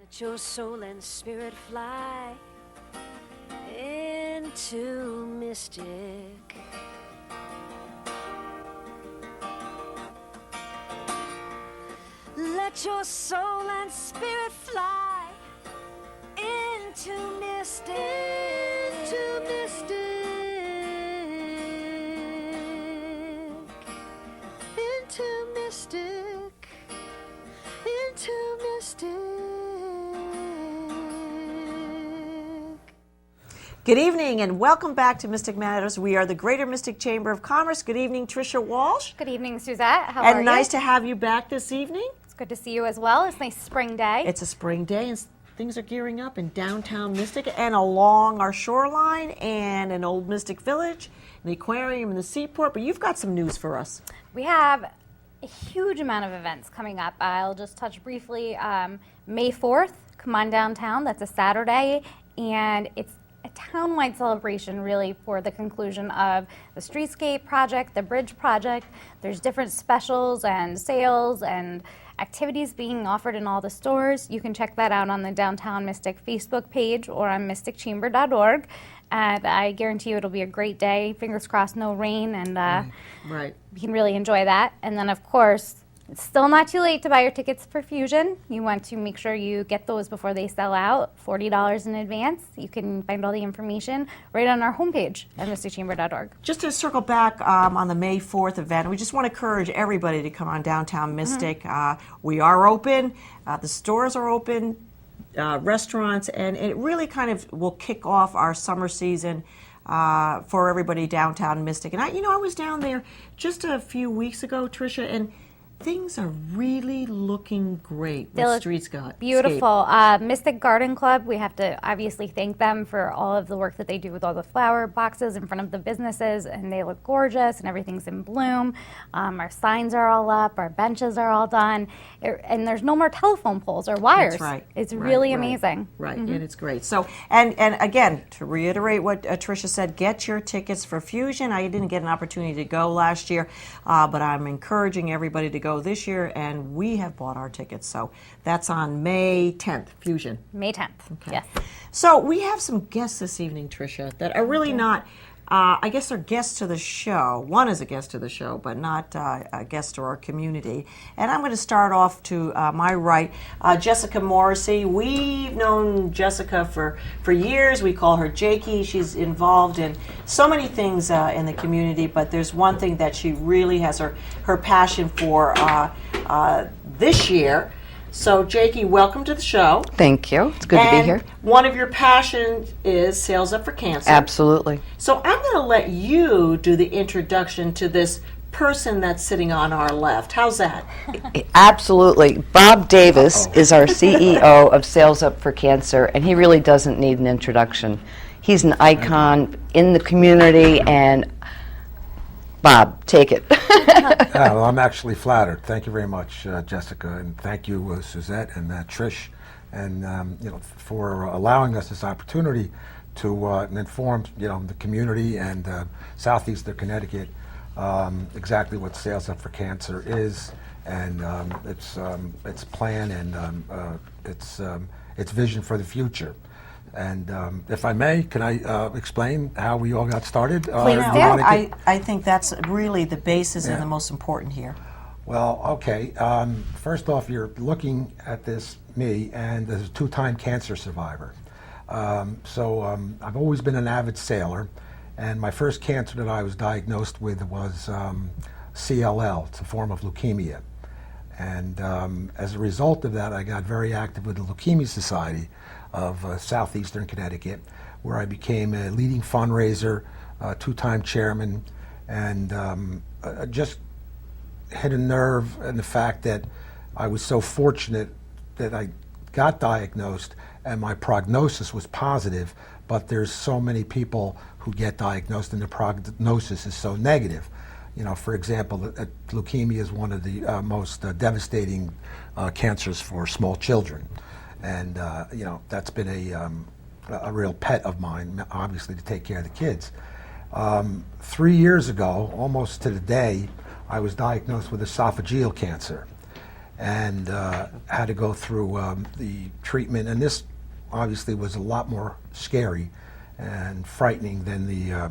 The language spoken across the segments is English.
Let your soul and spirit fly into mystic. Let your soul and spirit fly into mystic. Into mystic. Into mystic. Into mystic. Good evening and welcome back to Mystic Matters. We are the Greater Mystic Chamber of Commerce. Good evening, Tricia Walsh. Good evening, Suzette. How are you? And nice to have you back this evening. It's good to see you as well. It's a nice spring day. It's a spring day and things are gearing up in downtown Mystic and along our shoreline and in Old Mystic Village, the aquarium and the seaport. But you've got some news for us. We have a huge amount of events coming up. I'll just touch briefly. May 4th, come on downtown. That's a Saturday, and it's a town-wide celebration really for the conclusion of the Streetscape project, the Bridge project. There's different specials and sales and activities being offered in all the stores. You can check that out on the Downtown Mystic Facebook page or on mysticchamber.org. And I guarantee you it'll be a great day. Fingers crossed, no rain, and Right. you can really enjoy that. And then, of course, it's still not too late to buy your tickets for Fusion. You want to make sure you get those before they sell out, $40 in advance. You can find all the information right on our homepage at mysticchamber.org. Just to circle back on the May 4th event, we just want to encourage everybody to come on downtown Mystic. We are open. The stores are open. Restaurants, and it really kind of will kick off our summer season for everybody downtown Mystic. And I was down there just a few weeks ago, Tricia, and things are really looking great. They look beautiful. Mystic Garden Club, we have to obviously thank them for all of the work that they do with all the flower boxes in front of the businesses, and they look gorgeous and everything's in bloom. Our signs are all up, our benches are all done, and there's no more telephone poles or wires. That's right. It's really amazing. Right, and it's great. So, and again, to reiterate what Tricia said, get your tickets for Fusion. I didn't get an opportunity to go last year, but I'm encouraging everybody to go this year, and we have bought our tickets. So that's on May 10th, Fusion. May 10th, yes. So we have some guests this evening, Tricia, that are really not, I guess they're guests to the show. One is a guest to the show, but not a guest to our community. And I'm going to start off to my right, Jessica Morrissey. We've known Jessica for years. We call her Jakey. She's involved in so many things in the community, but there's one thing that she really has her passion for this year. So, Jakey, welcome to the show. Thank you. It's good to be here. One of your passions is Sales Up for Cancer. Absolutely. So I'm going to let you do the introduction to this person that's sitting on our left. How's that? Absolutely. Bob Davis is our CEO of Sales Up for Cancer, and he really doesn't need an introduction. He's an icon in the community, and Bob, take it. Well, I'm actually flattered. Thank you very much, Jessica, and thank you, Suzette and Trish, and for allowing us this opportunity to inform the community and Southeastern Connecticut exactly what Sales Up for Cancer is, and its plan and its vision for the future. And if I may, can I explain how we all got started? Please do. I think that's really the basis and the most important here. Well, okay. First off, you're looking at me, and as a two-time cancer survivor. So I've always been an avid sailor, and my first cancer that I was diagnosed with was CLL. It's a form of leukemia. And as a result of that, I got very active with the Leukemia Society of Southeastern Connecticut, where I became a leading fundraiser, two-time chairman, and just hit a nerve in the fact that I was so fortunate that I got diagnosed and my prognosis was positive, but there's so many people who get diagnosed and the prognosis is so negative. For example, leukemia is one of the most devastating cancers for small children. And that's been a real pet of mine, obviously, to take care of the kids. 3 years ago, almost to the day, I was diagnosed with esophageal cancer. and had to go through the treatment. And this obviously was a lot more scary and frightening than the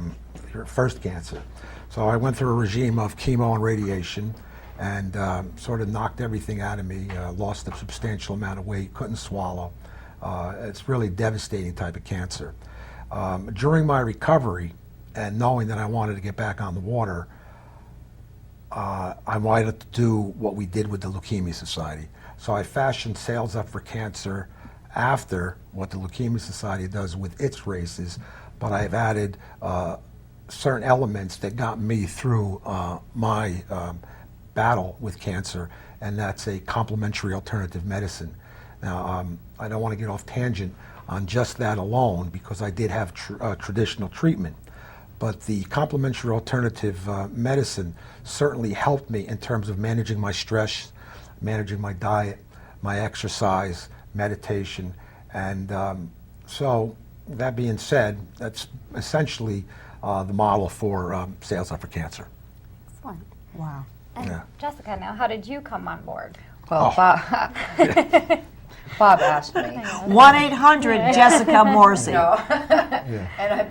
your first cancer. So I went through a regime of chemo and radiation, and sort of knocked everything out of me. Lost a substantial amount of weight, couldn't swallow. It's really devastating type of cancer. During my recovery, and knowing that I wanted to get back on the water, I wanted to do what we did with the Leukemia Society. So I fashioned Sails Up for Cancer after what the Leukemia Society does with its races, but I've added certain elements that got me through my battle with cancer, and that's a complementary alternative medicine. Now, I don't want to get off tangent on just that alone, because I did have traditional treatment. But the complementary alternative medicine certainly helped me in terms of managing my stress, managing my diet, my exercise, meditation. And so, that being said, that's essentially the model for Sails Up for Cancer. Excellent. Wow. And Yeah. Jessica, now how did you come on board? Well, Bob asked me. 1-800 Jessica Morrissey. And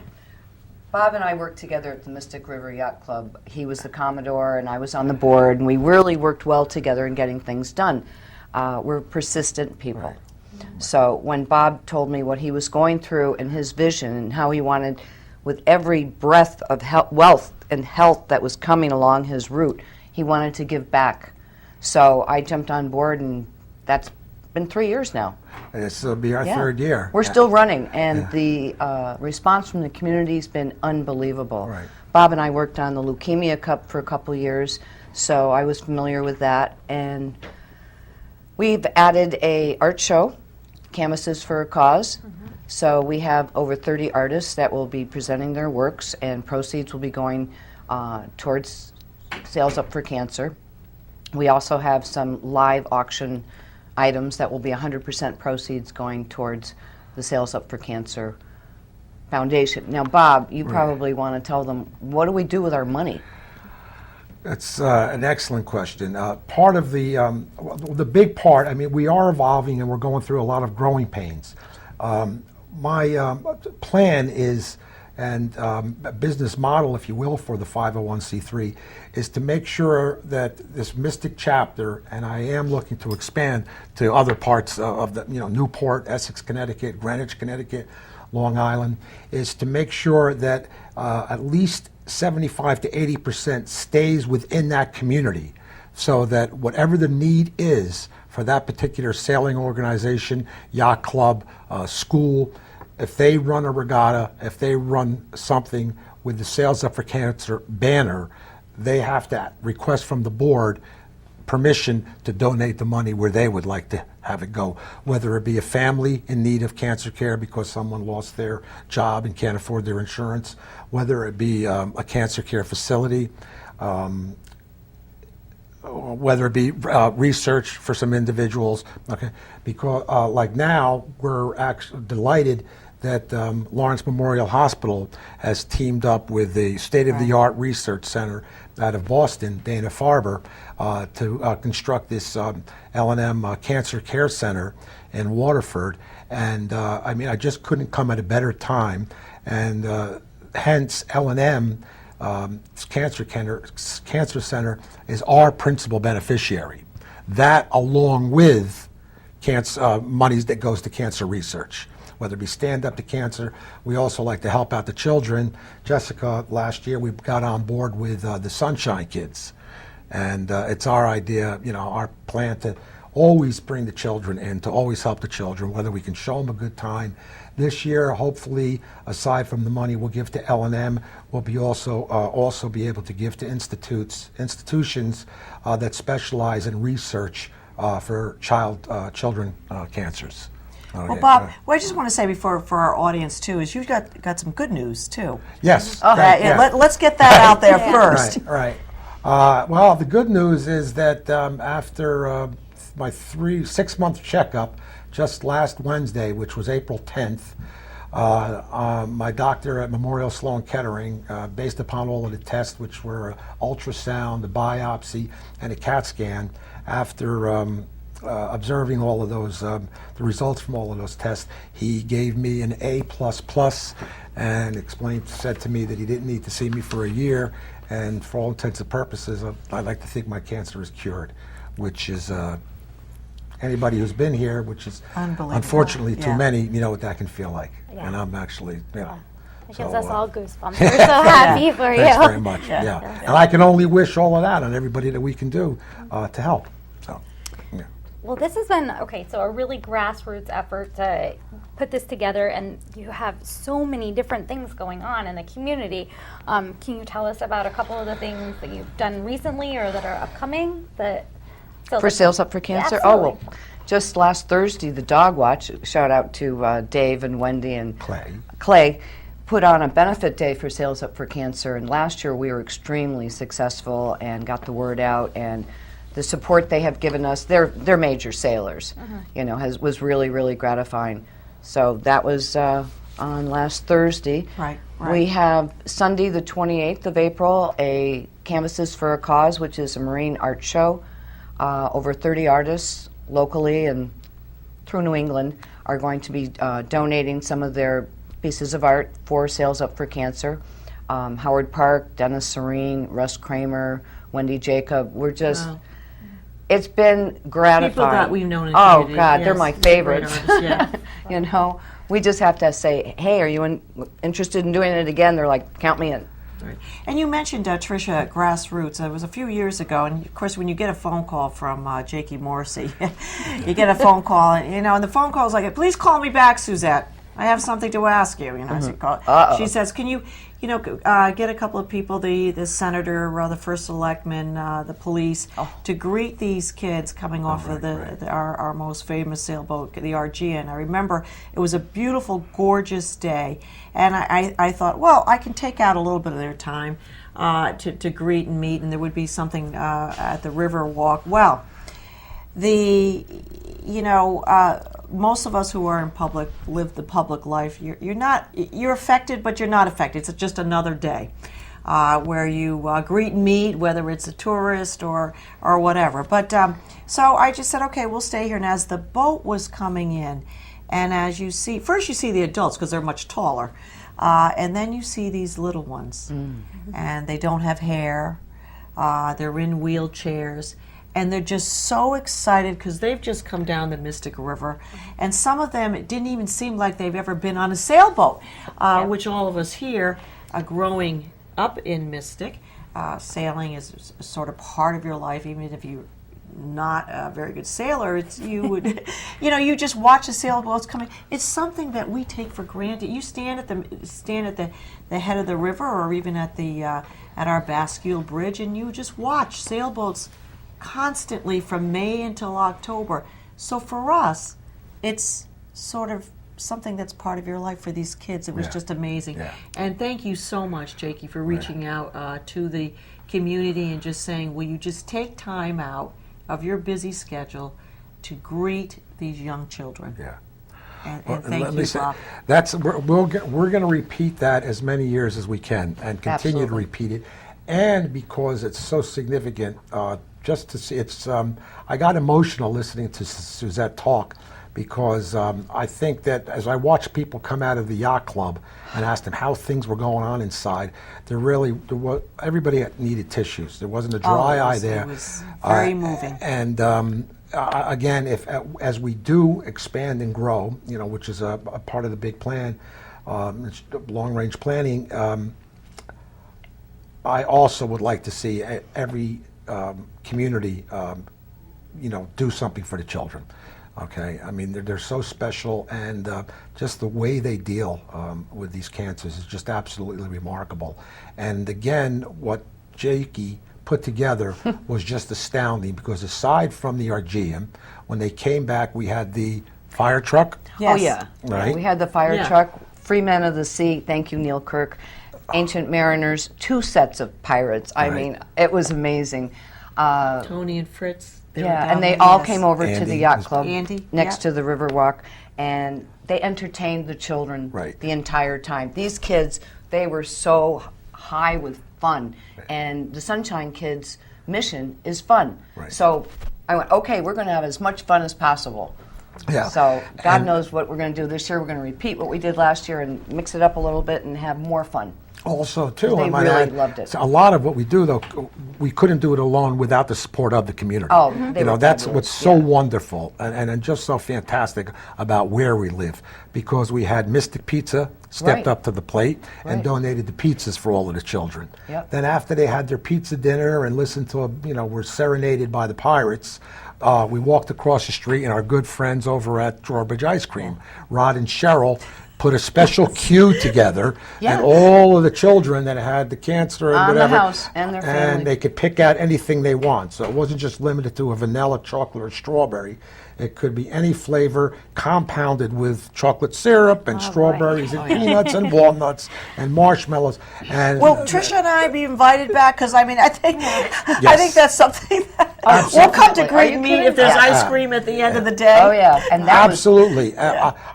Bob and I worked together at the Mystic River Yacht Club. He was the Commodore and I was on the board, and we really worked well together in getting things done. We're persistent people. Right. So when Bob told me what he was going through and his vision and how he wanted, with every breath of wealth and health that was coming along his route, he wanted to give back. So I jumped on board, and that's been 3 years now. This will be our Yeah. third year. We're still running, and the response from the community has been unbelievable. Right. Bob and I worked on the Leukemia Cup for a couple years, so I was familiar with that. And we've added a art show, Canvases for a Cause. So we have over 30 artists that will be presenting their works, and proceeds will be going towards Sails Up for Cancer. We also have some live auction items that will be 100% proceeds going towards the Sails Up for Cancer Foundation. Now, Bob, you probably want to tell them, what do we do with our money? That's an excellent question. Part of the big part, I mean, we are evolving and we're going through a lot of growing pains. My plan is, and a business model, if you will, for the 501c3 is to make sure that this Mystic chapter, and I am looking to expand to other parts of the, Newport, Essex, Connecticut, Greenwich, Connecticut, Long Island, is to make sure that at least 75 to 80% stays within that community, so that whatever the need is for that particular sailing organization, yacht club, school, if they run a regatta, if they run something with the Sails Up for Cancer banner, they have to request from the board permission to donate the money where they would like to have it go, whether it be a family in need of cancer care because someone lost their job and can't afford their insurance, whether it be a cancer care facility, whether it be research for some individuals. Okay, because like now we're actually delighted that Lawrence Memorial Hospital has teamed up with the state-of-the-art research center out of Boston, Dana-Farber, to construct this L&M Cancer Care Center in Waterford. And I mean, I just couldn't come at a better time. And hence, L&M Cancer Center is our principal beneficiary. That, along with monies that goes to cancer research, whether it be Stand Up to Cancer. We also like to help out the children. Jessica, last year we got on board with the Sunshine Kids. And it's our idea, our plan to always bring the children in, to always help the children, whether we can show them a good time. This year, hopefully, aside from the money we'll give to L&M, we'll be also be able to give to institutions that specialize in research for children cancers. Well, Bob, what I just want to say before for our audience too is you've got some good news too. Yes. Okay, let's get that out there first. Right. Well, the good news is that after my 6-month checkup, just last Wednesday, which was April 10th, My doctor at Memorial Sloan Kettering, based upon all of the tests, which were ultrasound, the biopsy, and a CAT scan, after observing all of those, the results from all of those tests, he gave me an A++, and said to me that he didn't need to see me for a year, and for all intents and purposes, I'd like to think my cancer is cured, which is anybody who's been here, which is Unbelievable. unfortunately too Yeah. many, you know what that can feel like. Yeah. And I'm actually, you know. It so, gives us all goosebumps. We're so happy for you. Thanks very much. Yeah. And I can only wish all of that on everybody that we can do to help. So, yeah. Well, this has been, so a really grassroots effort to put this together, and you have so many different things going on in the community. Can you tell us about a couple of the things that you've done recently or that are upcoming? For Sales Up for Cancer? Absolutely. Oh, well, just last Thursday, the Dog Watch, shout out to Dave and Wendy and Clay, put on a benefit day for Sales Up for Cancer. And last year we were extremely successful and got the word out. And the support they have given us, they're major sailors, you know, was really, really gratifying. So that was on last Thursday. Right. We have Sunday, the 28th of April, a Canvases for a Cause, which is a marine art show. Over 30 artists locally and through New England are going to be donating some of their pieces of art for Sales Up for Cancer. Howard Park, Dennis Serene, Russ Kramer, Wendy Jacob. We're just, it's been gratifying. People that we've known in Oh, community, God, they're yes. my Great favorites. artists, yeah. You know, we just have to say, hey, are you interested in doing it again? They're like, count me in. Right. And you mentioned, Tricia, grassroots. It was a few years ago, and of course, when you get a phone call from Jakey Morrissey, you get a phone call, and, you know, and the phone call is like, please call me back, Suzette. I have something to ask you. You know, she says, can you, get a couple of people, the senator, the first selectman, the police, to greet these kids coming off of our most famous sailboat, the Argean. I remember it was a beautiful, gorgeous day, and I thought, well, I can take out a little bit of their time to greet and meet, and there would be something at the river walk. Well, most of us who are in public live the public life. You're affected, but you're not affected. It's just another day where you greet and meet, whether it's a tourist or whatever. But so I just said, okay, we'll stay here. And as the boat was coming in, and as you see, first you see the adults because they're much taller, and then you see these little ones, and they don't have hair. They're in wheelchairs. And they're just so excited because they've just come down the Mystic River. And some of them, it didn't even seem like they've ever been on a sailboat, which all of us here are growing up in Mystic. Sailing is sort of part of your life, even if you're not a very good sailor. You would, you just watch the sailboats coming. It's something that we take for granted. You stand at the head of the river, or even at our Bascule Bridge, and you just watch sailboats constantly from May until October. So for us, it's sort of something that's part of your life. For these kids, it was just amazing. Yeah. And thank you so much, Jakey, for reaching out to the community and just saying, will you just take time out of your busy schedule to greet these young children? Yeah. And thank you, Bob. We're going to repeat that as many years as we can and continue to repeat it. And because it's so significant, just to see, I got emotional listening to Suzette talk, because I think that as I watched people come out of the yacht club and asked them how things were going on inside, everybody needed tissues. There wasn't a dry eye there. It was very moving. And again, as we do expand and grow, which is a part of the big plan, long-range planning, I also would like to see every community, do something for the children. Okay, I mean they're so special, and just the way they deal with these cancers is just absolutely remarkable. And again, what Jakey put together was just astounding, because aside from the Argean, when they came back, we had the fire truck. Yes. Oh yeah, right. We had the fire truck. Free Men of the Sea. Thank you, Neil Kirk. Ancient Mariners. 2 sets of pirates. I mean, it was amazing. Tony and Fritz. And they all came over to the yacht club Andy, next to the Riverwalk. and they entertained the children Right. the entire time. These kids, they were so high with fun, and the Sunshine Kids mission is fun. Right. So I went, okay, we're going to have as much fun as possible. Yeah. So God And knows what we're going to do this year. We're going to repeat what we did last year and mix it up a little bit and have more fun. Also, too, They I might really add, loved it. so a lot of what we do, though, we couldn't do it alone without the support of the community. Oh, Mhm. they you know, were that's fabulous, what's so yeah. wonderful and just so fantastic about where we live, because we had Mystic Pizza stepped Right. up to the plate and Right. donated the pizzas for all of the children. Yep. Then after they had their pizza dinner and listened to, were serenaded by the Pirates, we walked across the street, and our good friends over at Drawbridge Ice Cream, Rod and Cheryl, put a special queue together, Yeah. and all of the children that had the cancer and On the whatever, house and their family. and they could pick out anything they want. So it wasn't just limited to a vanilla, chocolate, or strawberry. It could be any flavor compounded with chocolate syrup and strawberries and peanuts and walnuts and marshmallows. And Will Tricia and I be invited back? Because I mean, I think that's something that we'll come to Absolutely. Are great you meat kidding? if there's Yeah. ice cream at the end of the day. Oh, yeah. And that was absolutely,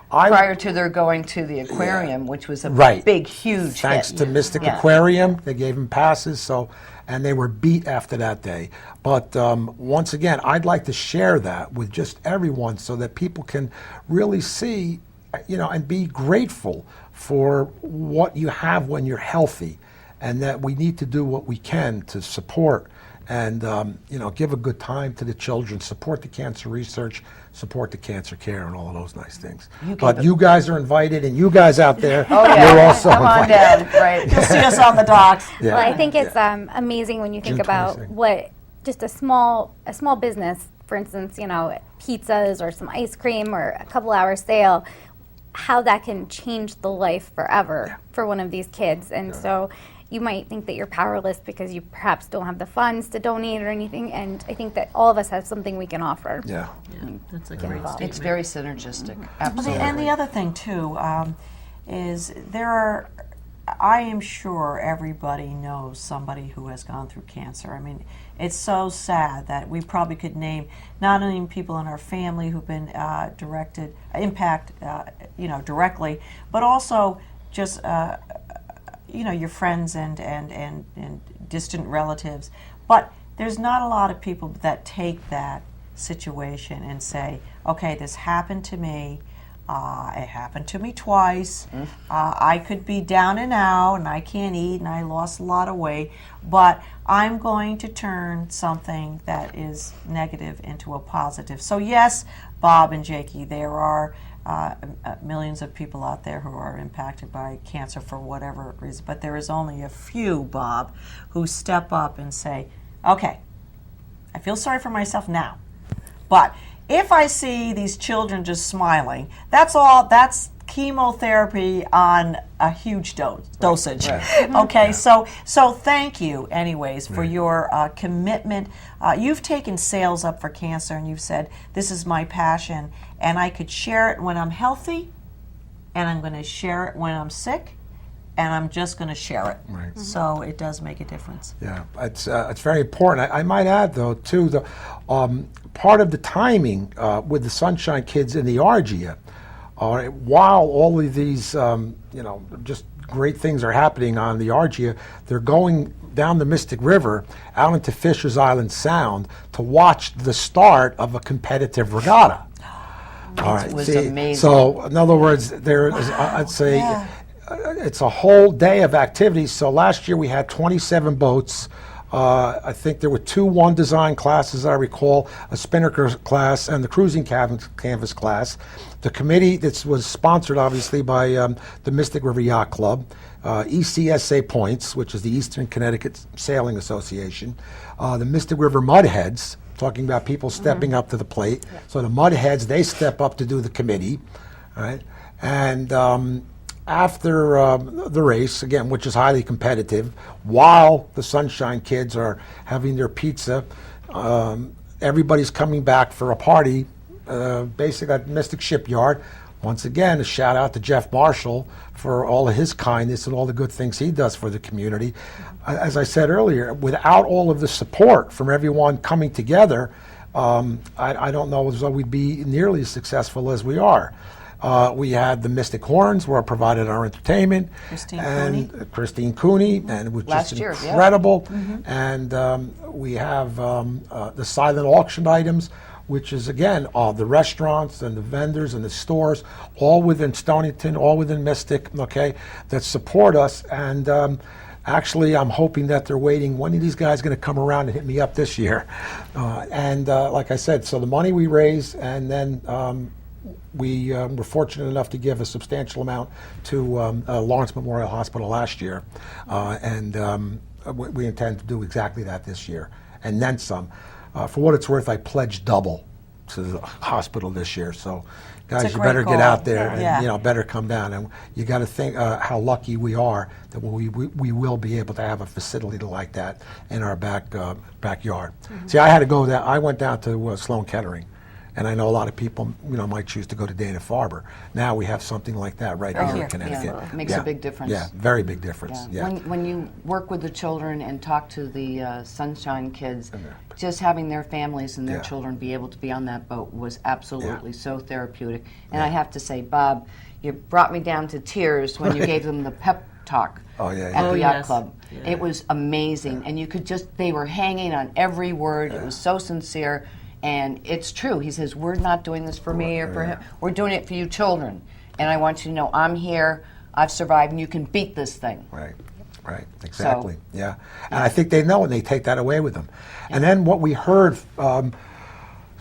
prior to their going to the aquarium, which was a Right. big, huge thanks hit. to Mystic Yeah. Aquarium, they gave them passes. So, and they were beat after that day. But once again, I'd like to share that with just everyone so that people can really see, and be grateful for what you have when you're healthy, and that we need to do what we can to support and give a good time to the children, support the cancer research, support the cancer care, and all of those nice things. But you guys are invited, and you guys out there, Oh, yeah. you're also Come on invited. down. Right. You'll see us on the docks. Yeah. Well, I think it's amazing when you think June about 22nd. what just a small business, for instance, pizzas or some ice cream or a couple hours sale, how that can change the life forever for one of these kids. And so you might think that you're powerless because you perhaps don't have the funds to donate or anything. And I think that all of us have something we can offer. Yeah. That's a great statement. It's very synergistic. Well, Absolutely. And the other thing too is I am sure everybody knows somebody who has gone through cancer. I mean, it's so sad that we probably could name not only people in our family who've been directly, but also just your friends and distant relatives. But there's not a lot of people that take that situation and say, okay, this happened to me. It happened to me twice. I could be down and out, and I can't eat, and I lost a lot of weight, but I'm going to turn something that is negative into a positive. So yes, Bob and Jakey, there are millions of people out there who are impacted by cancer for whatever reason, but there is only a few, Bob, who step up and say, okay, I feel sorry for myself now, but if I see these children just smiling, that's chemotherapy on a huge dosage. Okay, so thank you anyways for your commitment. You've taken Sales Up for Cancer and you've said, this is my passion and I could share it when I'm healthy and I'm going to share it when I'm sick and I'm just going to share it. Right. So it does make a difference. Yeah, it's very important. I might add, though, too, the part of the timing with the Sunshine Kids in the Argia, while all of these, just great things are happening on the Argia, they're going down the Mystic River out into Fisher's Island Sound to watch the start of a competitive regatta. All right. was amazing. So, in other words, there is, I'd say, it's a whole day of activities. So last year we had 27 boats. I think there were 2 one design classes, I recall, a spinnaker class and the cruising canvas class. The committee, this was sponsored obviously by the Mystic River Yacht Club, ECSA Points, which is the Eastern Connecticut Sailing Association, the Mystic River Mudheads, talking about people stepping up to the plate. So the Mudheads, they step up to do the committee, right? And after the race, again, which is highly competitive, while the Sunshine Kids are having their pizza, everybody's coming back for a party, basically at Mystic Shipyard. Once again, a shout out to Jeff Marshall for all of his kindness and all the good things he does for the community. As I said earlier, without all of the support from everyone coming together, I don't know as though we'd be nearly as successful as we are. We had the Mystic Horns, where I provided our entertainment. Christine and Cooney. Christine Cooney, and it was Last just year, yeah. incredible. And we have the silent auction items, which is, again, the restaurants and the vendors and the stores, all within Stonington, all within Mystic, okay, that support us. And actually, I'm hoping that they're waiting. When are these guys going to come around and hit me up this year? Like I said, so the money we raise, and then we were fortunate enough to give a substantial amount to Lawrence Memorial Hospital last year. We intend to do exactly that this year, and then some. For what it's worth, I pledged double to the hospital this year. So, guys, It's a you better great get call. out there and Yeah. better come down. And you got to think how lucky we are that we will be able to have a facility like that in our backyard. See, I had to go there. I went down to Sloan Kettering. And I know a lot of people, might choose to go to Dana-Farber. Now we have something like that right here here. in Connecticut. Yeah, it makes a big difference. Yeah, very big difference. Yeah. When you work with the children and talk to the Sunshine kids, just having their families and their Yeah. children be able to be on that boat was absolutely so therapeutic. And I have to say, Bob, you brought me down to tears when you gave them the pep talk Oh, yeah, at yeah. the Oh, yacht yes. club. Yeah. It was amazing. And you could they were hanging on every word. It was so sincere. And it's true. He says, we're not doing this for me or for him. We're doing it for you children. And I want you to know I'm here, I've survived, and you can beat this thing. Right, exactly. Yeah. And I think they know, and they take that away with them. And then what we heard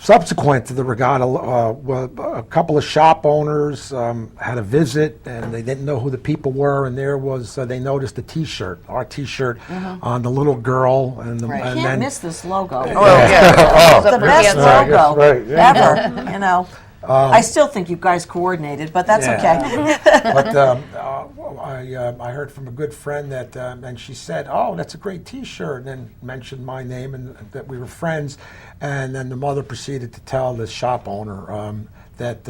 subsequent to the regatta, a couple of shop owners had a visit, and they didn't know who the people were, and there was, they noticed a T-shirt, our T-shirt, on the little girl. And, Right. and Can't then, miss this logo. Oh, yeah. The best Right, logo right, yeah. ever. I still think you guys coordinated, but that's okay. But I heard from a good friend that, and she said, "Oh, that's a great T-shirt," and then mentioned my name and that we were friends. And then the mother proceeded to tell the shop owner that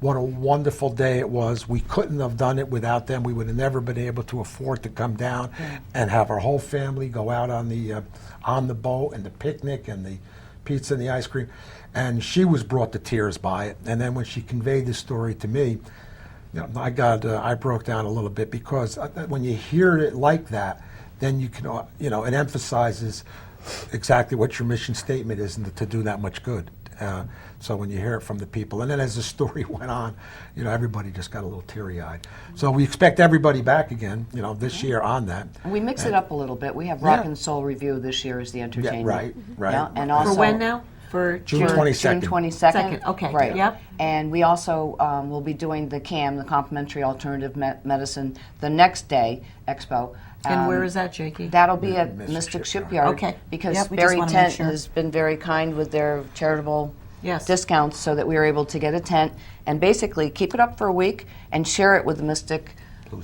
what a wonderful day it was. We couldn't have done it without them. We would have never been able to afford to come down and have our whole family go out on the boat and the picnic and the pizza and the ice cream. And she was brought to tears by it. And then when she conveyed the story to me, I broke down a little bit, because when you hear it like that, then you can, it emphasizes exactly what your mission statement is, and to do that much good. So when you hear it from the people, and then as the story went on, everybody just got a little teary-eyed. So we expect everybody back again, this year on that. We mix it up a little bit. We have Rock and Soul Review this year as the entertainment. right. Yeah, and also For when now? For June 22nd. June 22nd. Second, okay, Right. yep. And we also will be doing the CAM, the Complementary Alternative Medicine, the next day, Expo. And where is that, Jakey? That'll be at Mystic Mystic Shipyard. Shipyard. Okay. Because Yep, we just Barry wanna make Tent sure. has been very kind with their charitable Yes. discounts, so that we were able to get a tent and basically keep it up for a week and share it with the Mystic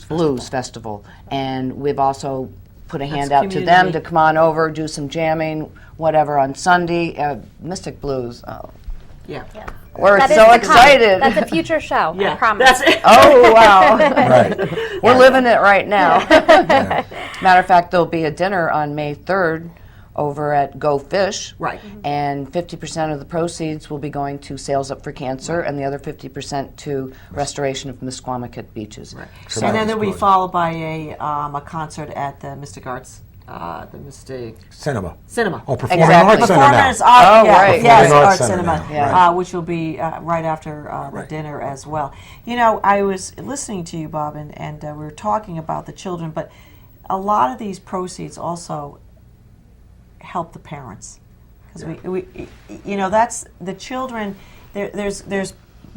Blues Festival. And we've also put a hand out to them community. to come on over, do some jamming, whatever, on Sunday. Mystic Blues. Oh, Yeah. we're That is so to come. excited. That's a future show, I promise. That's it. Oh, wow. Right. We're living it right now. Matter of fact, there'll be a dinner on May 3rd over at Go Fish. Right. And 50% of the proceeds will be going to Sails Up for Cancer, and the other 50% to restoration of Misquamicut beaches. And then it'll be followed by a concert at the Mystic Arts, the Mystic Cinema. Cinema. Oh, Performing Exactly. Arts Center Performance now. Art, Oh, yeah, right. yes, Performing Art Arts Center Cinema, now, Yeah. which will be right after the Right. dinner as well. I was listening to you, Bob, and we were talking about the children, but a lot of these proceeds also help the parents, because we that's the children. There's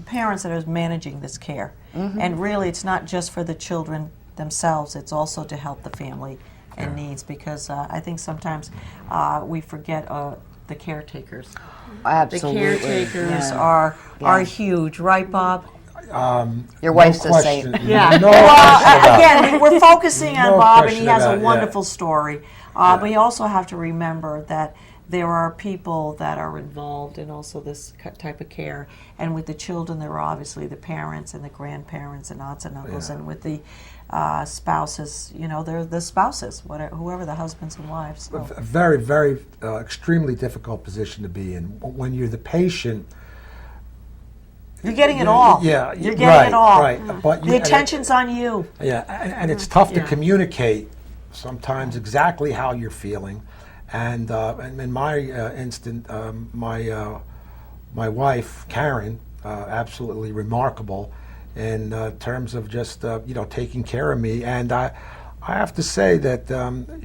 parents that are managing this care, and really it's not just for the children themselves. It's also to help the family and needs, because I think sometimes we forget the caretakers. Absolutely. The caretakers Yeah. are huge, right, Bob? Your wife's No a saint. question. Yeah. No Well, question about it. again, we're focusing on No Bob, and question he has about a it, wonderful story. But you also have to remember that there are people that are involved in also this type of care. And with the children, there are obviously the parents and the grandparents and aunts and uncles. And with the spouses, they're the spouses, whoever the husbands and wives. So. A very, very extremely difficult position to be in. When you're the patient, You're getting it all. Yeah, You're getting right, it all. right. But The attention's on you. Yeah, and it's tough to Yeah. communicate sometimes exactly how you're feeling. And in my instant, my wife Karen, absolutely remarkable in terms of just taking care of me. And I have to say that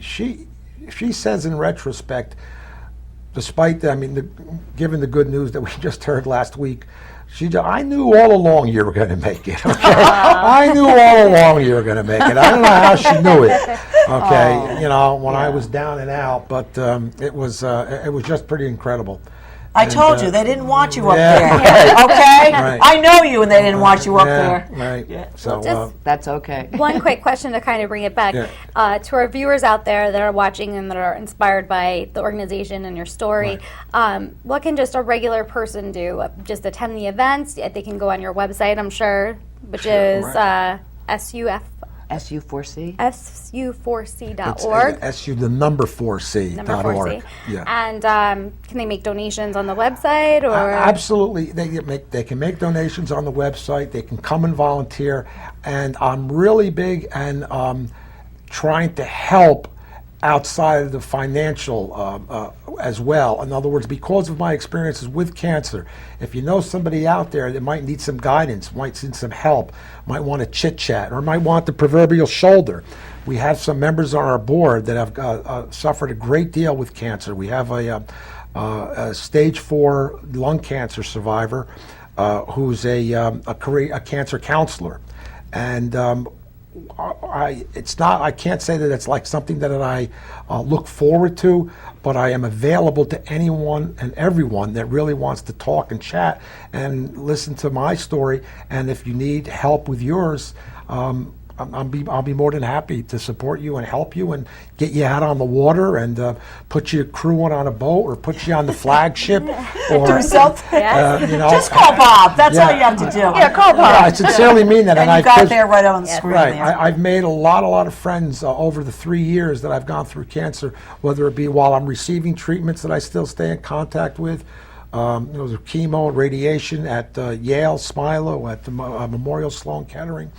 she says in retrospect, despite given the good news that we just heard last week, I knew all along you were going to make it. Okay, I knew all along you were going to make it. I don't know how she knew it. Okay, when I was down and out, but it was just pretty incredible. I told you they didn't want you up yeah, there. right. Okay, Right. I know you, and they didn't want you up there. Right. Yeah. So Just- That's okay. One quick question to kind of bring it back to our viewers out there that are watching and that are inspired by the organization and your story. What can just a regular person do? Just attend the events? They can go on your website, I'm sure, which is SU4C. su4c.org. SU the number 4C. Number .org. 4C. Yeah. And can they make donations on the website or? Absolutely, they can make donations on the website. They can come and volunteer, and I'm really big and trying to help outside of the financial as well. In other words, because of my experiences with cancer, if you know somebody out there that might need some guidance, might need some help, might want to chit chat, or might want the proverbial shoulder. We have some members on our board that have suffered a great deal with cancer. We have a stage 4 lung cancer survivor who's a cancer counselor, and I can't say that it's like something that I look forward to, but I am available to anyone and everyone that really wants to talk and chat and listen to my story. And if you need help with yours, I'll be more than happy to support you and help you and get you out on the water and put you crewing on a boat or put you on the flagship. Or, Do something. Just call I- Bob. That's all yeah. you have to do. Yeah, call Bob. I sincerely mean that. And you got there right on the screen. Right. there. I've made a lot of friends over the 3 years that I've gone through cancer, whether it be while I'm receiving treatments that I still stay in contact with, the chemo and radiation at Yale, Smilo, at the Memorial Sloan Kettering.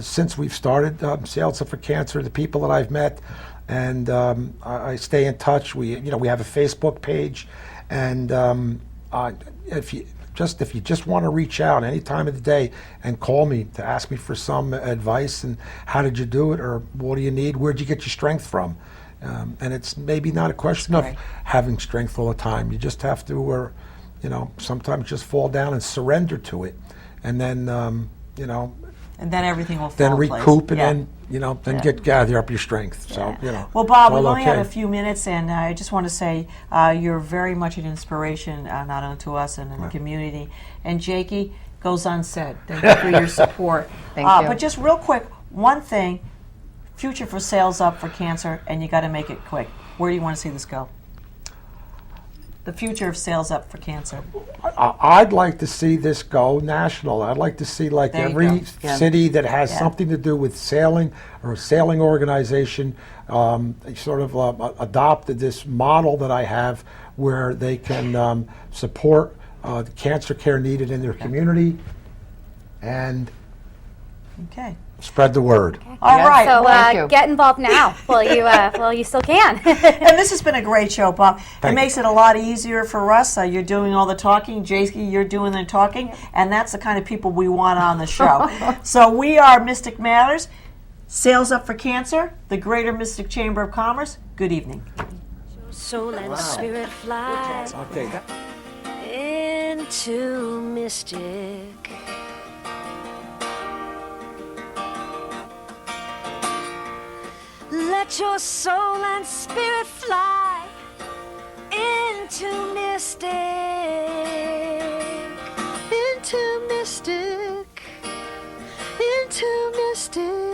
Since we've started Sales Up for Cancer, the people that I've met, and I stay in touch. We have a Facebook page, and if you just want to reach out any time of the day and call me to ask me for some advice and how did you do it, or what do you need, where'd you get your strength from, and it's maybe not a question of great. having strength all the time. You just have to, sometimes just fall down and surrender to it, and then, and then everything will fall then in place. recoup and Yeah. then gather up your strength. So Well, Bob, it's we all only have okay. a few minutes, and I just want to say you're very much an inspiration, not only to us and in the community. And Jakey goes unsaid. Thank you for your support. Thank you. But just real quick, one thing, future for Sales Up for Cancer, and you got to make it quick. Where do you want to see this go? The future of Sales Up for Cancer. I'd like to see this go national. I'd like to see like There you every go. Yeah. city that has Yeah. something to do with sailing or a sailing organization sort of adopt this model that I have where they can support the cancer care needed in their community and Okay. spread the word. All Yeah. right. So Thank you. get involved now while you still can. And this has been a great show, Bob. It Thank makes it a lot easier for us. You're doing all the talking. Jakey, you're doing the talking. And that's the kind of people we want on the show. So we are Mystic Matters, Sales Up for Cancer, the Greater Mystic Chamber of Commerce. Good evening. Soul and spirit fly Okay. into mystic. Let your soul and spirit fly into mystic. Into mystic. Into mystic.